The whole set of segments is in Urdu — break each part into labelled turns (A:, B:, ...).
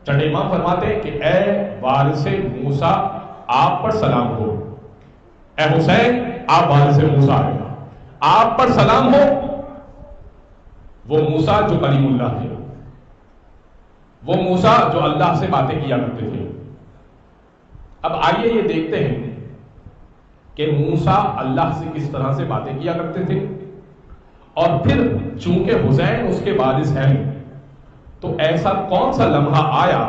A: چٹے امام فرماتے ہیں کہ اے وارث موسیٰ آپ پر سلام ہو، اے حسین آپ وارث موسیٰ ہیں، آپ پر سلام ہو، وہ موسیٰ جو کلیم اللہ تھے، وہ موسیٰ جو اللہ سے باتیں کیا کرتے تھے۔ اب آئیے یہ دیکھتے ہیں کہ موسیٰ اللہ سے کس طرح سے باتیں کیا کرتے تھے، اور پھر چونکہ حسین اس کے وارث ہیں تو ایسا کون سا لمحہ آیا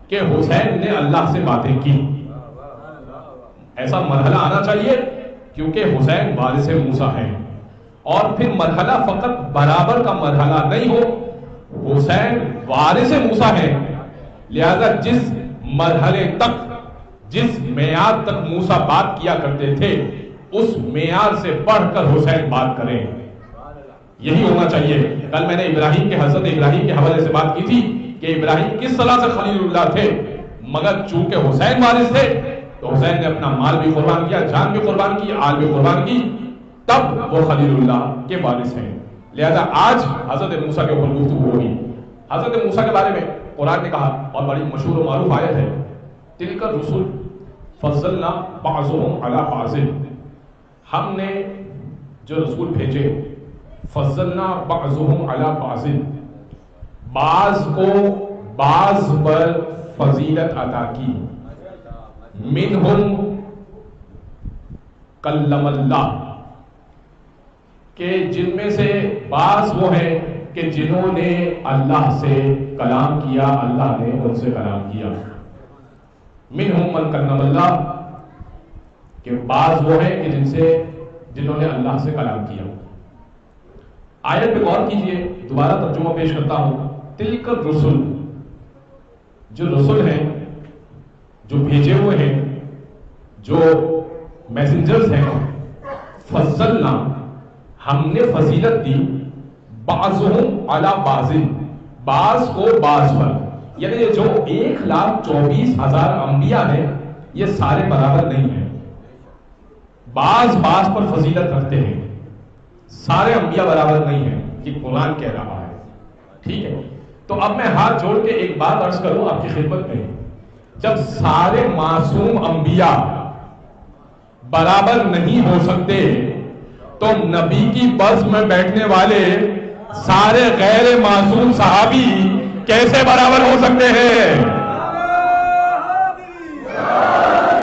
A: کہ حسین نے اللہ سے باتیں کی۔ ایسا مرحلہ آنا چاہیے کیونکہ حسین وارث موسیٰ ہیں، اور پھر مرحلہ فقط برابر کا مرحلہ نہیں ہو، حسین وارث موسیٰ ہیں، لہذا جس مرحلے تک، جس معیار تک موسیٰ بات کیا کرتے تھے اس معیار سے بڑھ کر حسین بات کریں، یہی ہونا چاہیے۔ کل میں نے ابراہیم کے، حضرت ابراہیم کے حوالے سے بات کی تھی کہ ابراہیم کس طرح سے خلیل اللہ تھے، مگر چونکہ حسین وارث تھے تو حسین نے اپنا مال بھی قربان کیا، جان بھی قربان کی، آل بھی قربان کی، تب وہ خلیل اللہ کے وارث ہیں۔ لہذا آج حضرت موسیٰ کے اوپر گفتگو ہوگی۔ حضرت موسیٰ کے بارے میں قرآن نے کہا، اور بڑی مشہور و معروف آیت ہے، تلک الرسل فضلنا بعضهم علی بعض، ہم نے جو رسول بھیجے، فضلنا بعضهم علی بعض، بعض کو بعض پر فضیلت عطا کی، منہم کلم اللہ، کہ جن میں سے بعض وہ ہیں کہ جنہوں نے اللہ سے کلام کیا، اللہ نے ان سے کلام کیا۔ منہم من کلم اللہ، کہ بعض وہ ہیں کہ جنہوں نے اللہ سے کلام کیا۔ آیت پہ غور کیجئے، دوبارہ ترجمہ پیش کرتا ہوں۔ تلک الرسل، جو رسول ہیں، جو بھیجے ہوئے ہیں، جو میسنجرز ہیں، فضلنا، ہم نے فضیلت دی، بعضهم علی بعض، بعض کو بعض پر، یعنی یہ جو 1,24,000 انبیاء ہیں یہ سارے برابر نہیں ہیں، بعض پر فضیلت رکھتے ہیں، سارے انبیاء برابر نہیں ہیں، یہ قرآن کہہ رہا ہے، ٹھیک ہے۔ تو اب میں ہاتھ جوڑ کے ایک بات عرض کروں آپ کی خدمت میں، جب سارے معصوم انبیاء برابر نہیں ہو سکتے تو نبی کی بس میں بیٹھنے والے سارے غیر معصوم صحابی کیسے برابر ہو سکتے ہیں؟